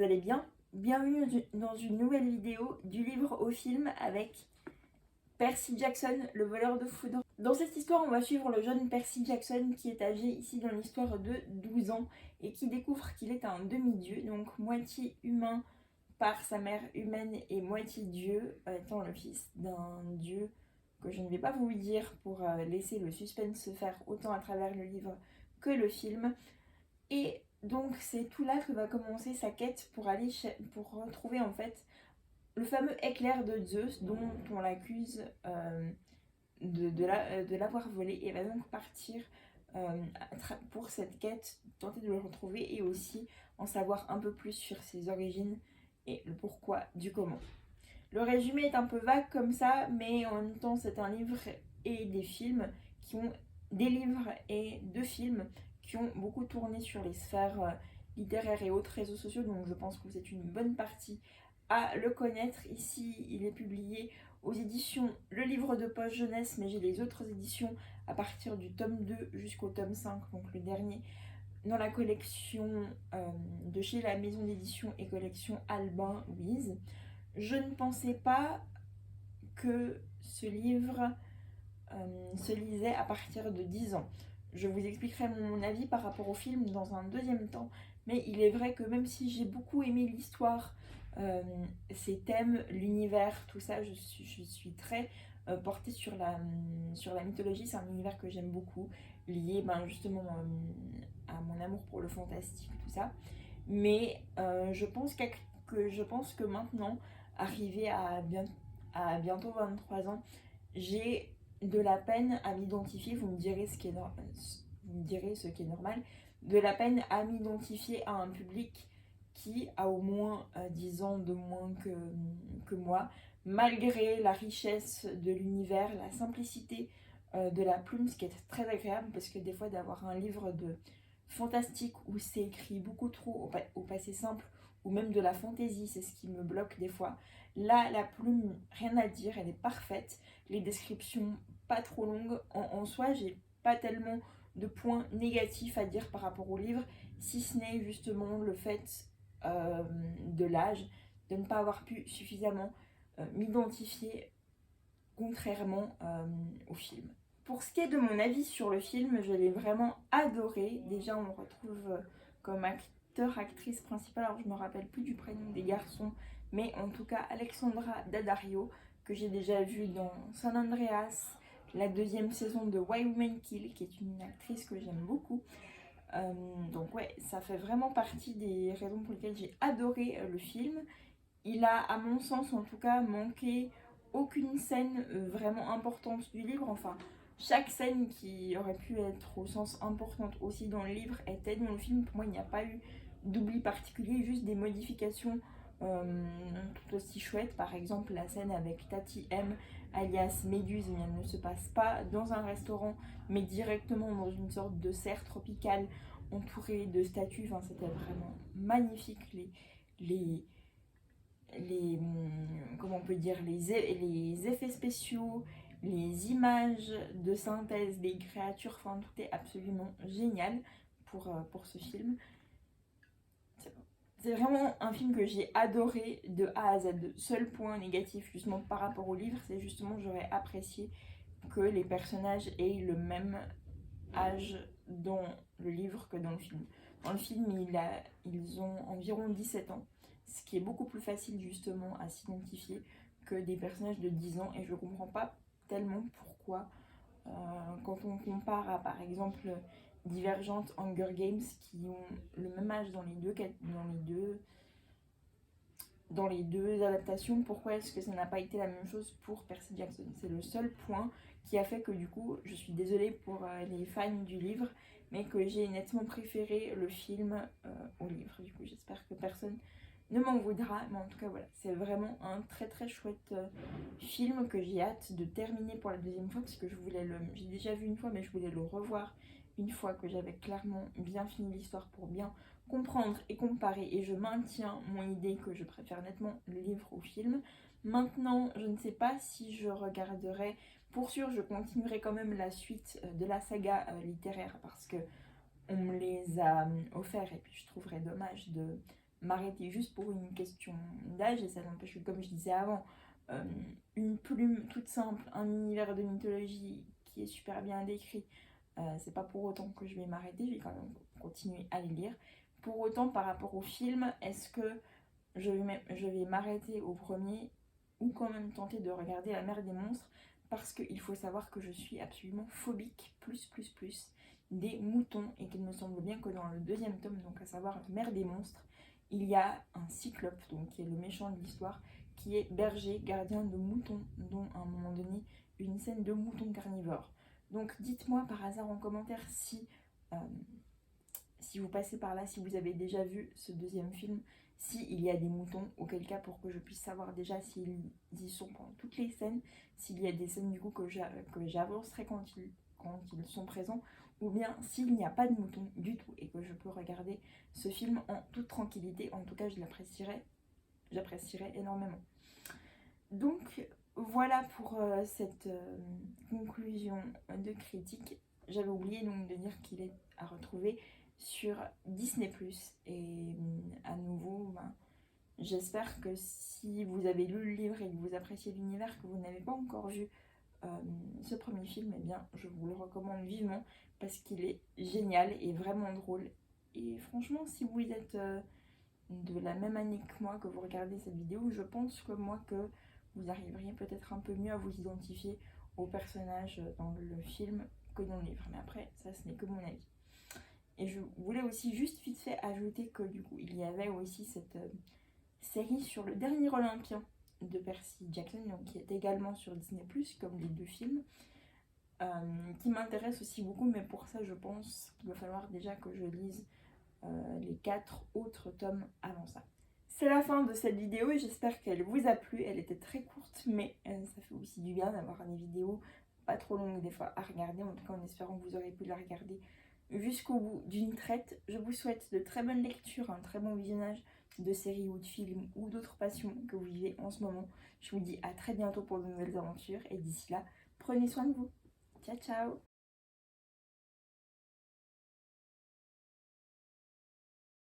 allez bien. Bienvenue dans une nouvelle vidéo du livre au film avec Percy Jackson, le voleur de foudre. Dans cette histoire, on va suivre le jeune Percy Jackson qui est âgé ici dans l'histoire de 12 ans et qui découvre qu'il est un demi-dieu, donc moitié humain par sa mère humaine et moitié dieu, étant le fils d'un dieu que je ne vais pas vous dire pour laisser le suspense se faire autant à travers le livre que le film. Et donc c'est tout là que va commencer sa quête pour pour retrouver en fait le fameux éclair de Zeus dont on l'accuse de l'avoir volé, et va donc partir pour cette quête, tenter de le retrouver et aussi en savoir un peu plus sur ses origines et le pourquoi du comment. Le résumé est un peu vague comme ça, mais en même temps c'est un livre et des films qui ont des livres et deux films qui ont beaucoup tourné sur les sphères littéraires et autres réseaux sociaux, donc je pense que c'est une bonne partie à le connaître. Ici, il est publié aux éditions Le Livre de Poche Jeunesse, mais j'ai les autres éditions à partir du tome 2 jusqu'au tome 5, donc le dernier, dans la collection de chez la maison d'édition et collection Albin Louise. Je ne pensais pas que ce livre se lisait à partir de 10 ans. Je vous expliquerai mon avis par rapport au film dans un deuxième temps, mais il est vrai que même si j'ai beaucoup aimé l'histoire, ces thèmes, l'univers, tout ça, je suis très portée sur la mythologie. C'est un univers que j'aime beaucoup, lié justement à mon amour pour le fantastique, tout ça. Mais je pense que maintenant, arrivé à bientôt 23 ans, j'ai de la peine à m'identifier, vous me direz ce qui est normal, de la peine à m'identifier à un public qui a au moins 10 ans de moins que moi, malgré la richesse de l'univers, la simplicité de la plume, ce qui est très agréable, parce que des fois d'avoir un livre de fantastique où c'est écrit beaucoup trop au passé simple, ou même de la fantaisie, c'est ce qui me bloque des fois. Là, la plume, rien à dire, elle est parfaite. Les descriptions pas trop longues. En soi, j'ai pas tellement de points négatifs à dire par rapport au livre, si ce n'est justement le fait de l'âge, de ne pas avoir pu suffisamment m'identifier, contrairement au film. Pour ce qui est de mon avis sur le film, je l'ai vraiment adoré. Déjà, on le retrouve comme acteur, actrice principale. Alors, je me rappelle plus du prénom des garçons, mais en tout cas, Alexandra Daddario, que j'ai déjà vue dans San Andreas, la deuxième saison de Why Women Kill, qui est une actrice que j'aime beaucoup. Donc ouais, ça fait vraiment partie des raisons pour lesquelles j'ai adoré le film. Il a, à mon sens en tout cas, manqué aucune scène vraiment importante du livre. Enfin, chaque scène qui aurait pu être au sens importante aussi dans le livre était dans le film. Pour moi, il n'y a pas eu d'oubli particulier, juste des modifications tout aussi chouettes. Par exemple, la scène avec Tati M, alias Méduse, mais elle ne se passe pas dans un restaurant, mais directement dans une sorte de serre tropicale entourée de statues. Enfin, c'était vraiment magnifique. Comment on peut dire, les effets spéciaux, les images de synthèse des créatures, enfin tout est absolument génial pour ce film. C'est vraiment un film que j'ai adoré de A à Z. Le seul point négatif justement par rapport au livre, c'est justement j'aurais apprécié que les personnages aient le même âge dans le livre que dans le film. Dans le film, ils ont environ 17 ans, ce qui est beaucoup plus facile justement à s'identifier que des personnages de 10 ans, et je ne comprends pas tellement pourquoi quand on compare à par exemple Divergente, Hunger Games, qui ont le même âge dans les deux adaptations, pourquoi est-ce que ça n'a pas été la même chose pour Percy Jackson? C'est le seul point qui a fait que du coup, je suis désolée pour les fans du livre, mais que j'ai nettement préféré le film au livre. Du coup, j'espère que personne ne m'en voudra, mais en tout cas, voilà, c'est vraiment un très très chouette film que j'ai hâte de terminer pour la deuxième fois, parce que j'ai déjà vu une fois, mais je voulais le revoir une fois que j'avais clairement bien fini l'histoire pour bien comprendre et comparer, et je maintiens mon idée que je préfère nettement le livre au film. Maintenant, je ne sais pas si je regarderai, pour sûr je continuerai quand même la suite de la saga littéraire, parce que on me les a offerts et puis je trouverais dommage de m'arrêter juste pour une question d'âge, et ça n'empêche que, comme je disais avant, une plume toute simple, un univers de mythologie qui est super bien décrit, c'est pas pour autant que je vais m'arrêter, je vais quand même continuer à les lire. Pour autant, par rapport au film, est-ce que je vais m'arrêter au premier ou quand même tenter de regarder La Mer des Monstres, parce qu'il faut savoir que je suis absolument phobique, plus, des moutons, et qu'il me semble bien que dans le deuxième tome, donc à savoir La Mer des Monstres, il y a un cyclope, donc qui est le méchant de l'histoire, qui est berger, gardien de moutons, dont à un moment donné, une scène de moutons carnivores. Donc dites-moi par hasard en commentaire si vous passez par là, si vous avez déjà vu ce deuxième film, s'il y a des moutons, auquel cas pour que je puisse savoir déjà s'ils y sont pendant toutes les scènes, s'il y a des scènes du coup que j'avancerai quand ils sont présents, ou bien s'il n'y a pas de moutons du tout et que je peux regarder ce film en toute tranquillité. En tout cas, j'apprécierais énormément. Donc voilà pour cette conclusion de critique. J'avais oublié donc de dire qu'il est à retrouver sur Disney+. Et à nouveau, j'espère que si vous avez lu le livre et que vous appréciez l'univers, que vous n'avez pas encore vu ce premier film, eh bien je vous le recommande vivement parce qu'il est génial et vraiment drôle. Et franchement, si vous êtes de la même année que moi, que vous regardez cette vidéo, je pense que vous arriveriez peut-être un peu mieux à vous identifier aux personnages dans le film que dans le livre. Mais après, ça, ce n'est que mon avis. Et je voulais aussi juste vite fait ajouter que du coup, il y avait aussi cette série sur le dernier Olympien de Percy Jackson, donc qui est également sur Disney+, comme les deux films, qui m'intéresse aussi beaucoup, mais pour ça, je pense qu'il va falloir déjà que je lise les 4 autres tomes avant ça. C'est la fin de cette vidéo et j'espère qu'elle vous a plu. Elle était très courte, mais ça fait aussi du bien d'avoir des vidéos pas trop longues des fois à regarder, en tout cas en espérant que vous aurez pu la regarder jusqu'au bout d'une traite. Je vous souhaite de très bonnes lectures, un très bon visionnage de séries ou de films ou d'autres passions que vous vivez en ce moment. Je vous dis à très bientôt pour de nouvelles aventures et d'ici là, prenez soin de vous. Ciao ciao.